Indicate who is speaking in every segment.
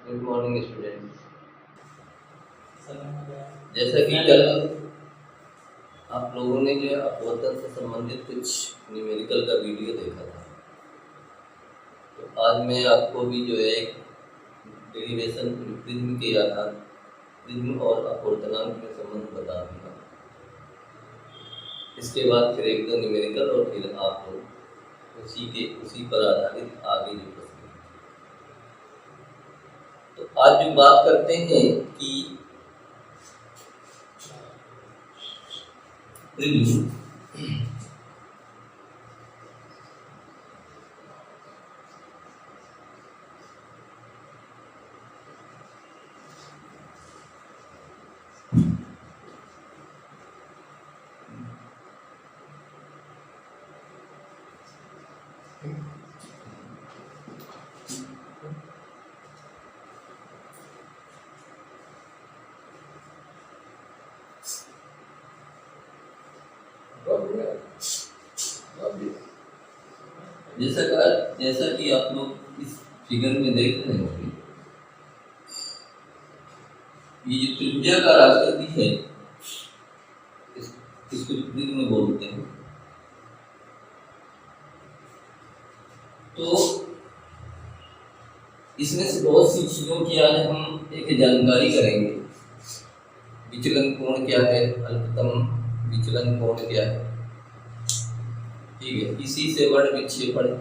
Speaker 1: Good morning students. जैसा कि कल आप लोगों ने जो अपवर्तन से संबंधित कुछ न्यूमेरिकल का वीडियो देखा था, तो आज मैं आपको भी जो है एक डेरिवेशन प्रिज्म के आधार प्रिज्म और अपवर्तनांक में संबंध बता दूंगा। इसके बाद फिर एक दो न्यूमेरिकल और फिर आप लोग उसी पर आधारित आगे जो प्रश्न। तो आज जो बात करते हैं कि प्रिज्म जैसा कि आप लोग इस फिगर में देख रहे होंगे, ये जो त्रिभुजाकार आकृति है इसको प्रिज्म बोलते हैं। तो इसमें से बहुत सी चीजों की आज हम एक जानकारी करेंगे। विचलन कोण क्या है, अल्पतम विचलन कोण क्या है, ठीक है। इसी से वर्ण विक्षेपण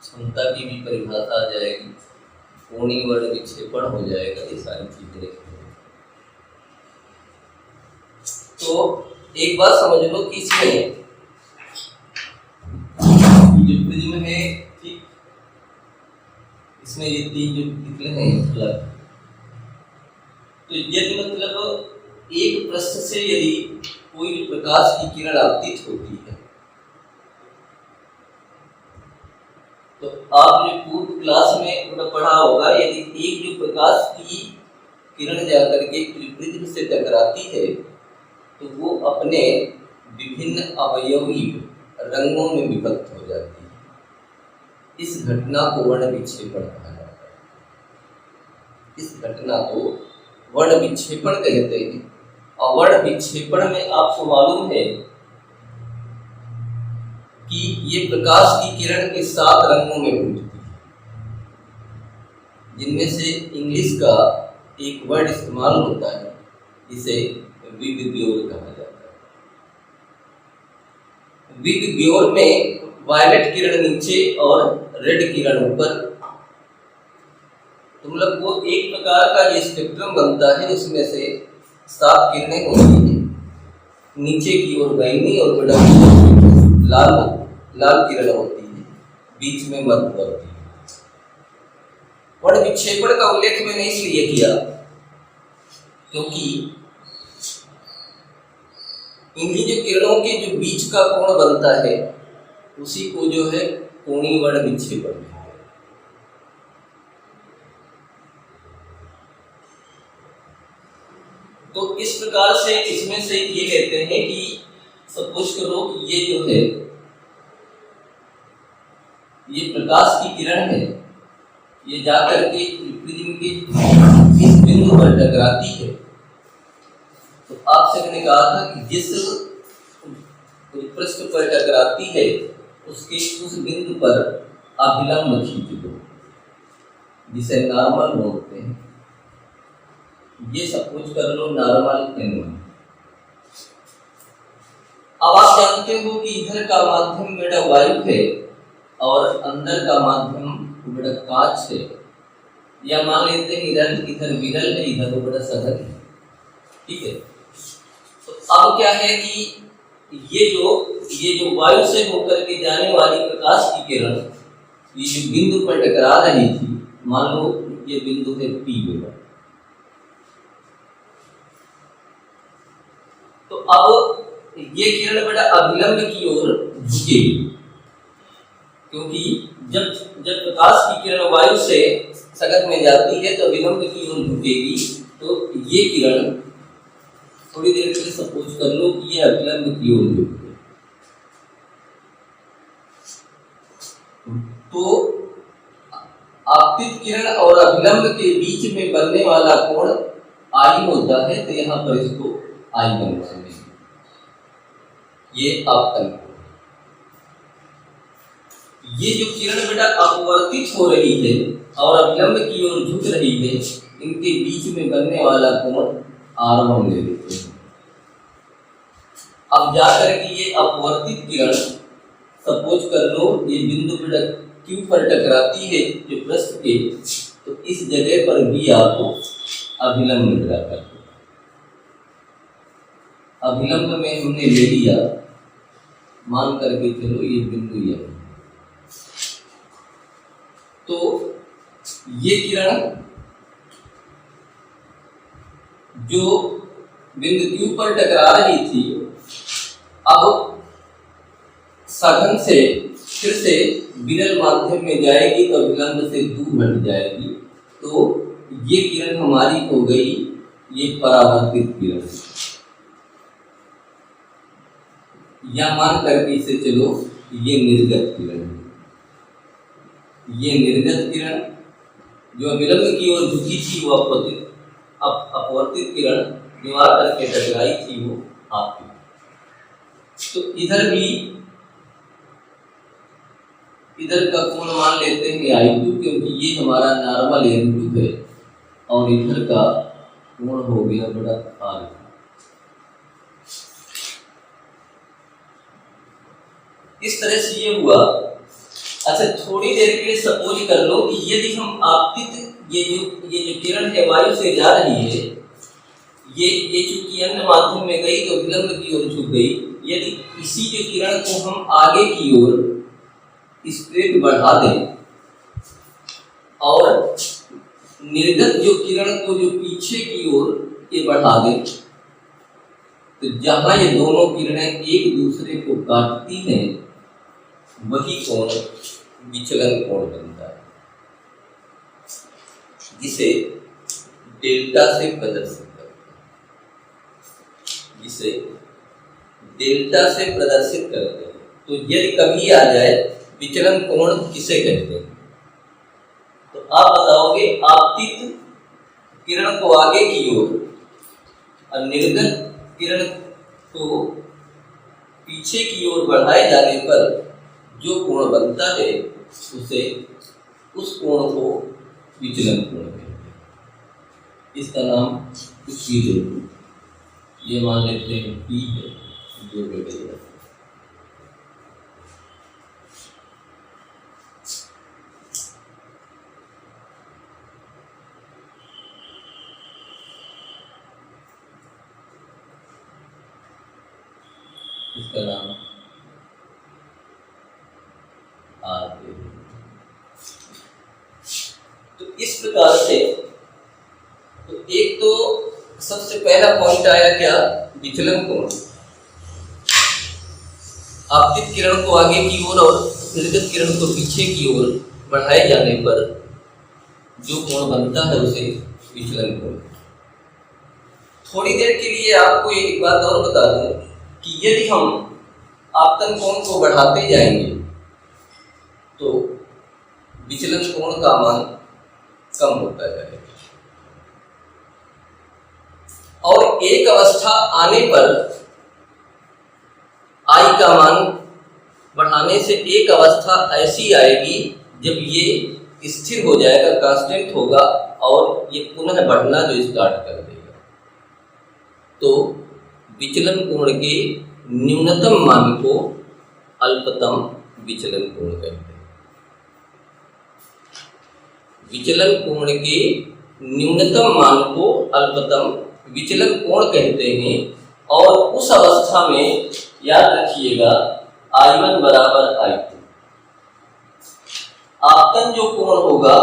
Speaker 1: क्षमता की भी परिभाषा आ जाएगी, कोणीय वर्ण विक्षेपण हो जाएगा। ये सारी चीजें देखेंगे। तो एक बात समझ लो कि इसमें जो प्रिज्म है, ठीक, इसमें ये तीन जो निकले हैं अलग, तो यदि मतलब एक पृष्ठ से यदि कोई भी प्रकाश की किरण आपतित होती है, तो आपने पूर्व क्लास में पढ़ा होगा, यदि एक जो प्रकाश की किरण जाकर के प्रिज्म से टकराती है तो वो अपने विभिन्न अवयवी रंगों में विभक्त हो जाती है। इस घटना को वर्ण विक्षेपण कहा जाता है। इस घटना को वर्ण विक्षेपण कहते हैं। और वर्ण विक्षेपण में आपको मालूम है कि ये प्रकाश की किरण के 7 रंगों में बंटती है, जिनमें से इंग्लिश का एक वर्ड इस्तेमाल होता है, इसे विबग्योर कहा जाता है। विबग्योर में वायलेट किरण नीचे और रेड किरण ऊपर, तो मतलब वो एक प्रकार का ये स्पेक्ट्रम बनता है, उसमें से 7 किरणें होती हैं। नीचे की ओर बैंगनी और लाल किरण होती है, बीच में मध्यवर्ती। वर्ण विक्षेपण का उल्लेख मैंने इसलिए किया क्योंकि इन्हीं जो किरणों के जो बीच का कोण बनता है उसी को जो है कोणीय वर्ण विक्षेपण। तो इस प्रकार से इसमें से ये कहते हैं कि सपोज करो कि ये जो है ये प्रकाश की किरण है, ये जाकर के प्रिज्म के इस बिंदु पर टकराती है। तो आपसे मैंने कहा था कि जिस पृष्ठ पर टकराती है उसके उस बिंदु पर अभिलंब खींच दो, जिसे नॉर्मल बोलते हैं। ये सपोज कर लो नॉर्मल N1। अब आप जानते हो कि इधर का माध्यम बेटा वायु है और अंदर का माध्यम बेटा कांच है, या मान लेते हैं इधर विरल है, इधर बेटा सघन है, ठीक है। तो अब क्या है कि ये जो वायु से होकर के जाने वाली प्रकाश की किरण ये जो बिंदु पर टकरा रही थी, मान लो ये बिंदु है P बेटा, तो अब ये किरण बेटा अभिलंब की ओर झुकेगी, क्योंकि जब प्रकाश की किरण वायु से सघन में जाती है तो अभिलंब की ओर झुकेगी। तो ये किरण थोड़ी देर के लिए सपोज कर लो कि ये अभिलंब की ओर झुकती है, तो आप आपतित किरण और अभिलंब के बीच में बनने वाला कोण आई होता है, तो यहाँ पर इसको आई बन समझेंगे। ये आपतन कोण। ये जो किरण बेटा अपवर्तित हो रही है और अभिलंब की ओर झुक रही है, इनके बीच में बनने वाला कोण R1 ले लेते हैं। अब जाकर के ये अपवर्तित किरण सपोज कर लो ये बिंदु बेटा Q पर टकराती है जो पृष्ठ के, तो इस जगह पर भी आपको अभिलंब ड्रा कर दो। अभिलंब में हमने ले लिया, मान करके चलो ये बिंदु ये, तो ये किरण जो बिंदु Q पर टकरा रही थी, अब सघन से फिर से विरल माध्यम में जाएगी तो अभिलंब से दूर हट जाएगी, तो ये किरण हमारी हो गई ये परावर्तित किरण। या मान करके इसे चलो ये निर्गत किरण। ये निर्गत किरण जो अभिलंब की ओर झुकी थी वो अपवर्तित किरण जो आकर के टकराई थी वो आपकी। तो इधर भी इधर का कोण मान लेते हैं I2, क्योंकि ये हमारा नॉर्मल N2 है, और इधर का कोण हो गया बड़ा R। इस तरह से ये हुआ। अच्छा, थोड़ी देर के लिए सपोज कर लो कि यदि हम आपतित ये जो किरण है वायु से जा रही है, ये चूंकि अन्य माध्यम में गई तो विलंब की ओर झुक गई। यदि इसी जो किरण को हम आगे की ओर स्प्रेड बढ़ा दें और निर्गत जो किरण को जो पीछे की ओर ये बढ़ा दें, तो जहां ये दोनों किरणें एक दूसरे को काटती हैं वही कोण विचलन कोण बनता है, जिसे डेल्टा से प्रदर्शित करते हैं। जिसे डेल्टा से प्रदर्शित करते हैं। तो यदि कभी आ जाए विचलन कोण किसे कहते हैं, तो आप बताओगे आपतित किरण को आगे की ओर और निर्गत किरण को पीछे की ओर बढ़ाए जाने पर जो कोण बनता है उस कोण को विचलन कोण कहते हैं। इसका नाम कुछ भी दे दो, ये मान लेते हैं P है जो बेटा इसका नाम R है। तो इस प्रकार से तो एक तो सबसे पहला पॉइंट आया क्या, विचलन कोण। आपतित किरण को आगे की ओर और निर्गत किरण को पीछे की ओर बढ़ाए जाने पर जो कोण बनता है उसे विचलन कोण। थोड़ी देर के लिए आपको एक बात और बता दूं कि यदि हम आपतन कोण को बढ़ाते जाएंगे तो विचलन कोण का मान कम होता जाएगा, और एक अवस्था आने पर I का मान बढ़ाने से एक अवस्था ऐसी आएगी जब ये स्थिर हो जाएगा, कांस्टेंट होगा, और ये पुनः बढ़ना जो स्टार्ट कर देगा। तो विचलन कोण के न्यूनतम मान को अल्पतम विचलन कोण कहते हैं। विचलन कोण के न्यूनतम मान को अल्पतम विचलन कोण कहते हैं, और उस अवस्था में याद रखिएगा I1 बराबर I2। आपतन जो कोण होगा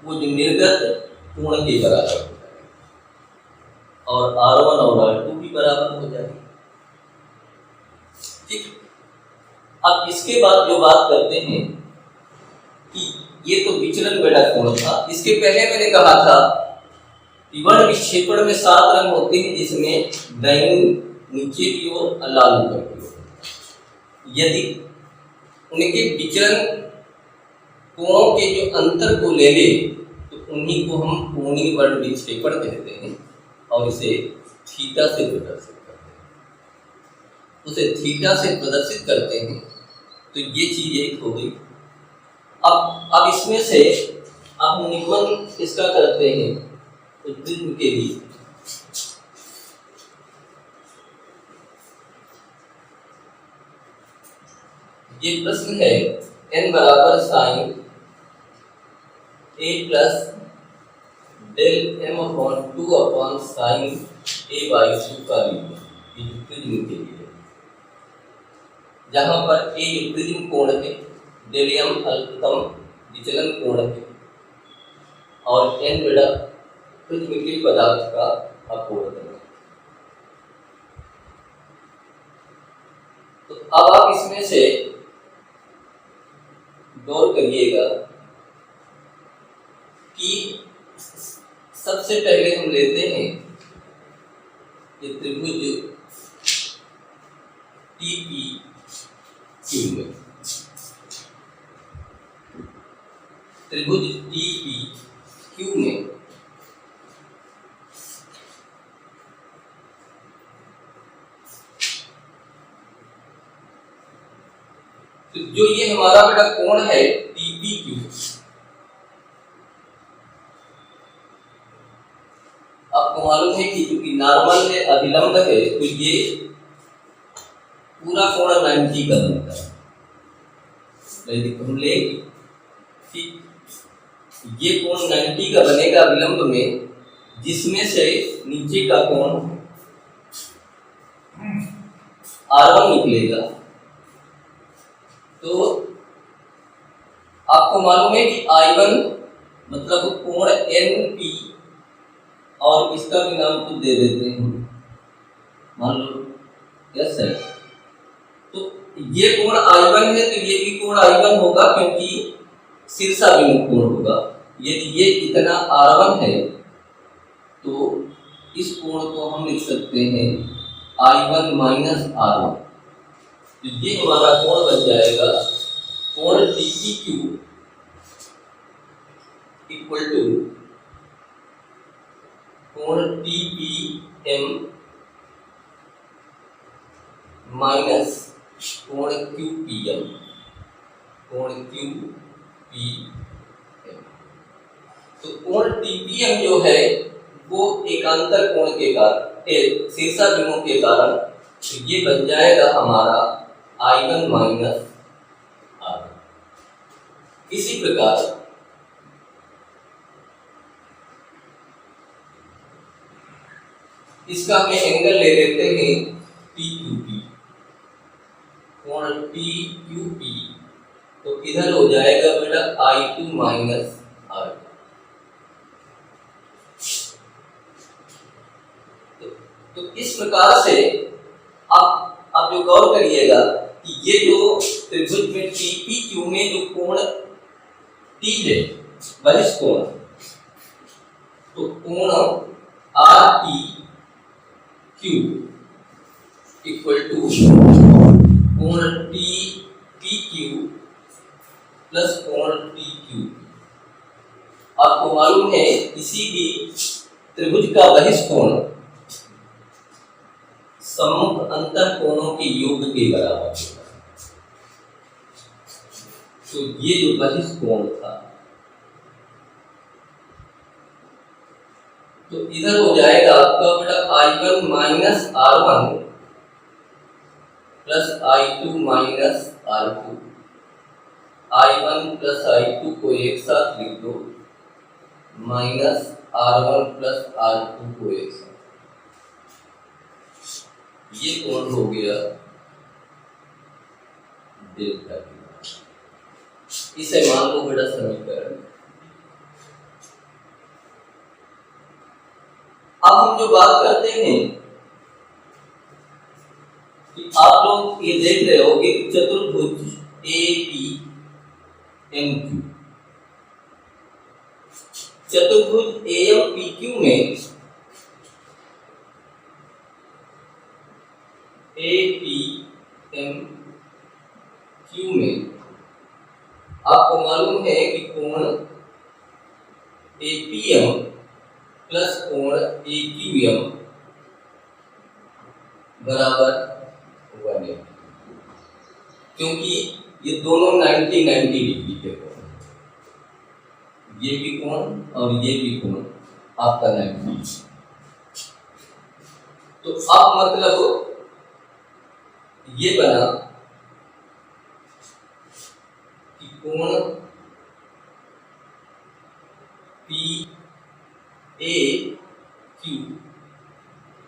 Speaker 1: वो जो निर्गत कोण के बराबर हो जाएगा, और R1 और R2 भी बराबर हो जाएगी। ठीक। अब इसके बाद जो बात करते हैं कि ये तो विचलन बेटा कोण था। इसके पहले मैंने कहा था कि वर्ण विक्षेपण में 7 रंग होते हैं, जिसमें दाहिनी नीचे की ओर लाल ऊपर की ओर। यदि उनके विचलन कोणों के जो अंतर को ले ले तो उन्हीं को हम कोणीय वर्ण विक्षेपण कहते हैं और इसे थीटा से प्रदर्शित करते हैं। उसे थीटा से प्रदर्शित करते हैं तो ये चीज एक हो गई। अब इसमें से अब निगमन इसका करते हैं तो प्रिज्म के लिए ये प्रश्न है n बराबर sine a plus del m upon 2 upon sine a by 2 का प्रिज्म के लिए, जहां पर a जो प्रिज्म कोण है, डेल m अल्पतम विचलन कोण है और n बड़ा प्रिज्म के पदार्थ का अपवर्तन है। तो अब आप इसमें से गौर करिएगा कि सबसे पहले हम लेते हैं कि त्रिभुज TPQ में, त्रिभुज TPQ में तो जो ये हमारा बेटा कोण है TPQ, आपको मालूम है कि क्योंकि नॉर्मल है अभिलंब है तो ये पूरा कोण 90 का बनता है। यदि हम ले कि ये कोण 90 का बनेगा अभिलंब में, जिसमें से नीचे का कोण R1 निकलेगा। तो आपको मालूम है कि I1 मतलब कोण NP और इसका भी नाम तो दे देते हैं, मान लो यस सर। तो ये कोण I1 है तो ये भी कोण I1 होगा क्योंकि शीर्षाभिमुख कोण होगा। यदि ये इतना R1 है तो इस कोण को हम लिख सकते हैं I1 माइनस R1। तो ये हमारा कोण बन जाएगा कोण TPQ इक्वल टू कोण TPM माइनस कोण QPM, कोण QPM। तो कोण TPM जो है वो एकांतर कोण के कारण, शीर्षाभिमुख के कारण, तो ये बन जाएगा हमारा I1 माइनस R1। इसी प्रकार इसका हमें एंगल ले लेते हैं PQP, कोण PQP, तो इधर हो जाएगा बेटा I2 माइनस R2। तो इस प्रकार से आप जो गौर करिएगा कि ये जो त्रिभुज में TPQ में जो कोण T है बहिष्ठ कोण, तो कोण RTQ इक्वल टू कोण TPQ प्लस कोण TQ। आपको मालूम है किसी भी त्रिभुज का बहिष्ठ कोण सम्मुख अंतर कोणों के योग के बराबर होगा। तो ये जो बहिष्ठ कोण था तो इधर हो जाएगा आपका बेटा I1 minus R1 plus I2 minus R2। I1 plus I2 को एक साथ लिख दो, माइनस R1 प्लस R2 को एक साथ। ये कोण हो गया डेल्टा Q। इसे मान लो बेटा समीकरण। अब हम जो बात करते हैं कि आप लोग ये देख रहे होंगे कि चतुर्भुज APMQ, चतुर्भुज AMPQ में APMQ में आपको मालूम है कि कोण एपीएम प्लस कोण एक्यूएम बराबर 180, क्योंकि ये दोनों 90-90 डिग्री के कोण, ये भी कोण और ये भी कोण आपका 90। तो अब मतलब ये बना कि कोण पी ए क्यू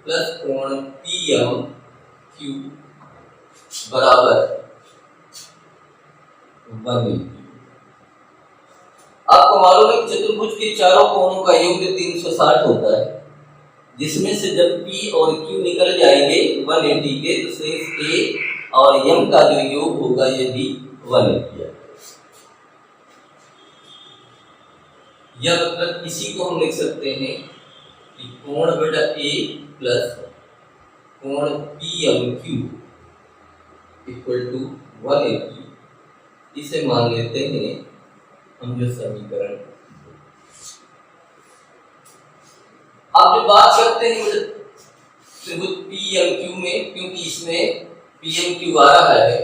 Speaker 1: प्लस कोण पी एम क्यू बराबर 180। आपको मालूम है कि चतुर्भुज के चारों कोणों का योग 360 होता है, जिसमें से जब P और Q निकल जाएंगे 180 के, तो शेष A और M का जो योग होगा ये भी 180 है। यह मतलब इसी को हम लिख सकते हैं कि कोण बटा A प्लस कोण PMQ इक्वल टू 180। इसे मान लेते हैं हम जो समीकरण। आप जो बात करते हैं त्रिभुज PMQ में, क्योंकि इसमें PMQ आ रहा है,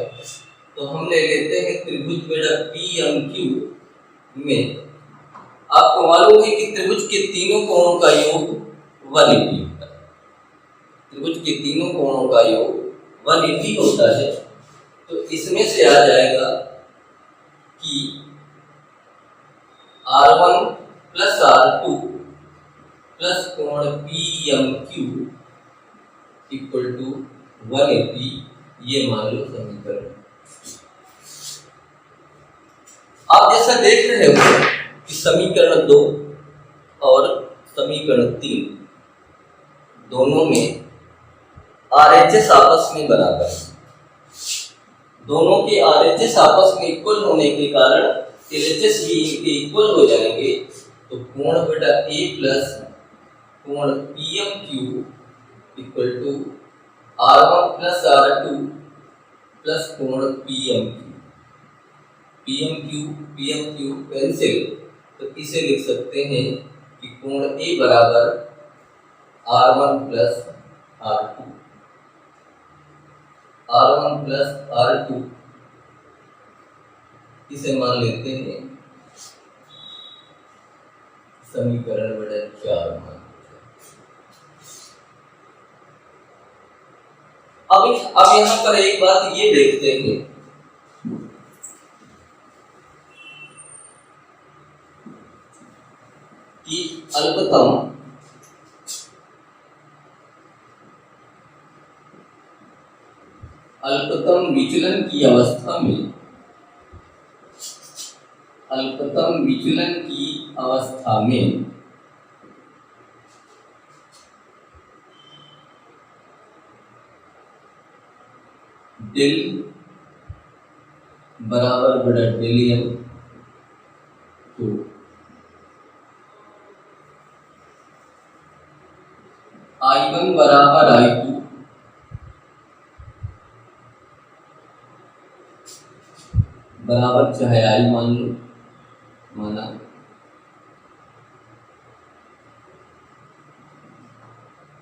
Speaker 1: तो हम ले लेते हैं त्रिभुज बटा PMQ में। आपको मालूम है कि त्रिभुज के तीनों कोणों का योग 180 होता है। त्रिभुज के तीनों कोणों का योग 180 होता है। तो इसमें से आ जाएगा कि R1 प्लस R2 प्लस कोण PMQ इक्वल टू 180। ये मान लो समीकरण। आप जैसा देख रहे हो कि समीकरण 2 और समीकरण 3 दोनों में RHS आपस में बराबर है। दोनों के RHS आपस में इक्वल होने के कारण LHS भी इनके इक्वल हो जाएंगे। तो कोण बटा A प्लस कोण PMQ equal to R1 plus R2 plus कोण PMQ। PMQ कैंसिल, तो इसे लिख सकते हैं कि कोण A बराबर R1 plus R2, R1 plus R2 इसे मान लेते हैं समीकरण बटा 4 मान। अब यहाँ पर एक बात ये देखते हैं कि अल्पतम विचलन की अवस्था में डेल बराबर बड़ा डेल एम, तो I1 बराबर I2 बराबर चाहे I मान लो, माना,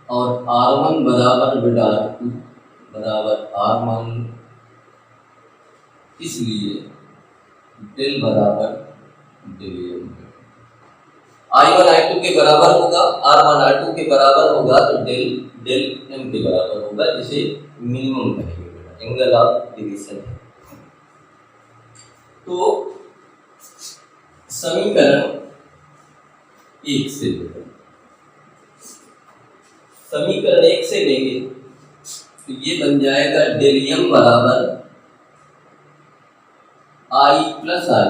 Speaker 1: और R1 बराबर बटा R2 बराबर R मान लो। इसलिए डेल बराबर डेल एम। I1 I2 के बराबर होगा, R1 R2 के बराबर होगा, तो डेल एम के बराबर होगा, जिसे मिनिमम कहेंगे, एंगल ऑफ डिवीजन। तो समीकरण 1 से लेंगे, तो ये बन जाएगा डेल एम बराबर I plus I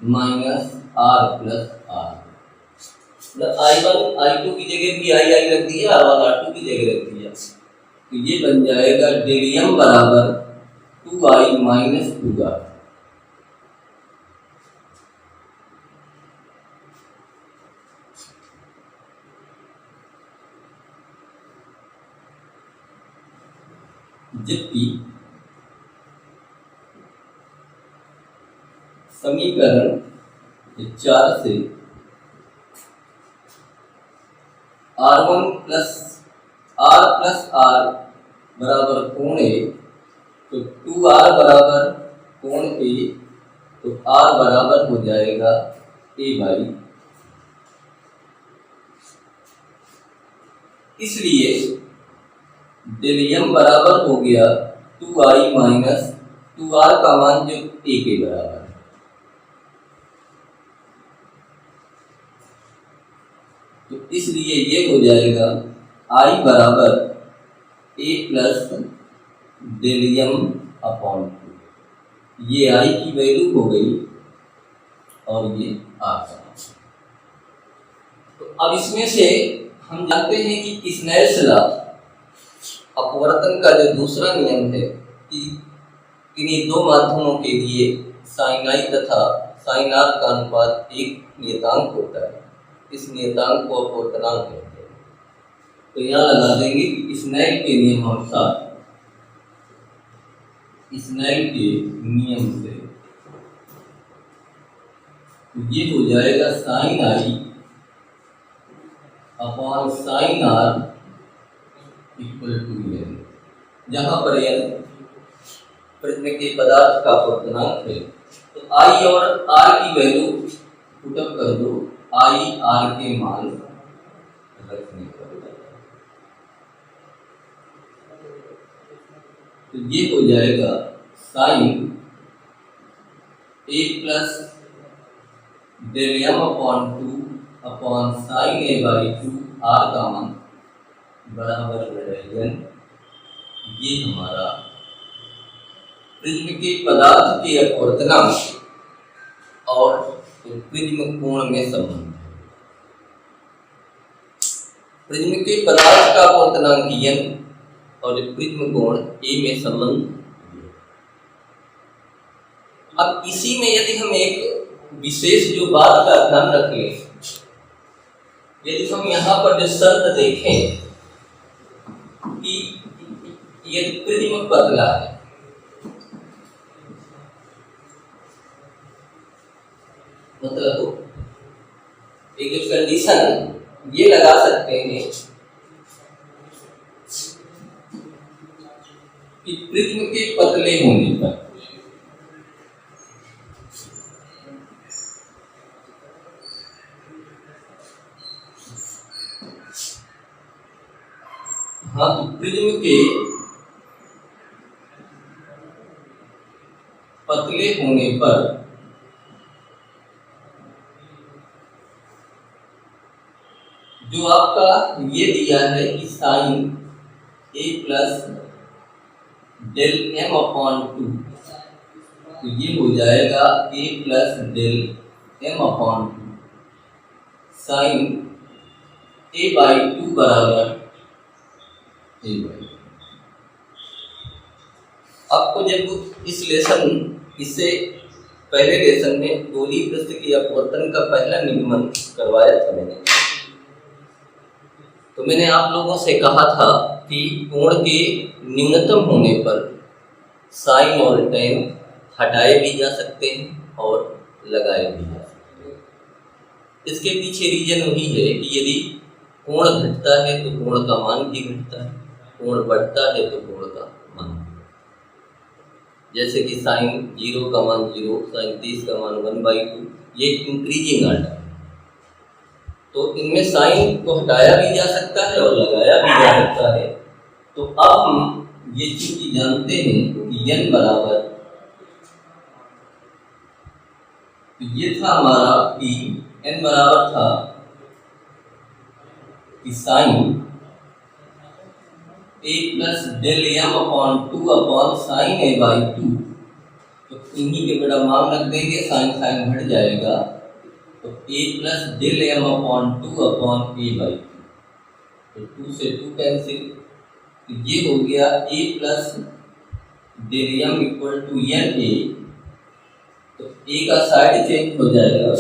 Speaker 1: minus R plus R। मतलब I1 I2 की जगह भी I रख दिया, R1 R2 की जगह रख दिया, तो ये बन जाएगा डेल एम बराबर 2I माइनस 2R। जबकि समीकरण 4 से R1 प्लस R बराबर कोण ए, तो 2R बराबर कोण ए, तो R बराबर हो जाएगा A बाई, इसलिए डेल m बराबर हो गया 2i माइनस 2R का मान जो A के बराबर है। तो इसलिए ये हो जाएगा I बराबर A plus del m upon 2। ये I की वैल्यू हो गई और ये R का। तो अब इसमें से हम जानते हैं कि स्नेल्स लॉ, अपवर्तन का जो दूसरा नियम है कि इन्हीं दो माध्यमों के लिए साइन I तथा साइन R का अनुपात एक नियतांक होता है। इस नियतांक को अपवर्तनांक कहते हैं। तो यहाँ लगा देंगे कि स्नेल के नियम अनुसार, स्नेल के नियम से ये हो जाएगा sine I upon sine R equal to n, जहां पर n प्रिज्म के पदार्थ का अपवर्तनांक है। तो I और R की वैल्यू पुटअप कर दो, I R के मान रखने पर, तो ये हो जाएगा sine A plus del m upon 2 upon sine A by 2 R का मान बराबर रहेगा। ये हमारा प्रिज्म के पदार्थ के अपवर्तनांक और प्रिज्म कोण में संबंध है। प्रिज्म के पदार्थ का अपवर्तनांक n और प्रिज्म कोण A में संबंध। अब इसी में यदि हम एक विशेष जो बात का ध्यान रखें, यदि हम यहाँ पर जो शर्त देखें कि यदि प्रिज्म पतला है, मतलब एक जो कंडीशन ये लगा सकते हैं कि प्रिज्म के पतले होने पर प्रिज्म के पतले होने पर जो आपका ये दिया है कि sine A plus del m upon 2, तो ये हो जाएगा A plus del m upon 2 sine A by 2 बराबर A बाई। आपको जब इस लेसन, इससे पहले लेसन में गोलीय पृष्ठ की अपवर्तन का पहला निगमन करवाया था मैंने, तो मैंने आप लोगों से कहा था कि कोण के न्यूनतम होने पर साइन और टेन हटाए भी जा सकते हैं और लगाए भी जा सकते हैं। इसके पीछे रीजन वही है कि यदि कोण घटता है तो कोण का मान भी घटता है, कोण बढ़ता है तो कोण का मान। जैसे कि साइन 0 का मान 0, साइन 30 का मान 1/2, ये इंक्रीजिंग आर्डर है। तो इनमें साइन को हटाया भी जा सकता है और लगाया भी जा सकता है। तो अब हम ये चीज जानते हैं कि n बराबर, तो ये था हमारा कि n बराबर था कि sine A plus del m upon 2 upon sine A by 2, तो इन्हीं के बड़ा मान रख देंगे, साइन साइन हट जाएगा, तो A plus del m upon 2 upon A by 2, तो 2 से 2 कैंसिल, तो ये हो गया A plus del m equal to n A, तो A का साइड चेंज हो जाएगा,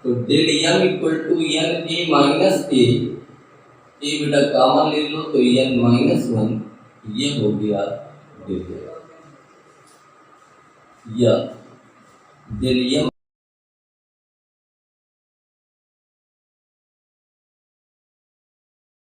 Speaker 1: तो डेल m equal to n A minus A, A बेटा कॉमन ले लो तो n माइनस 1, ये हो गया डेल, या विलियम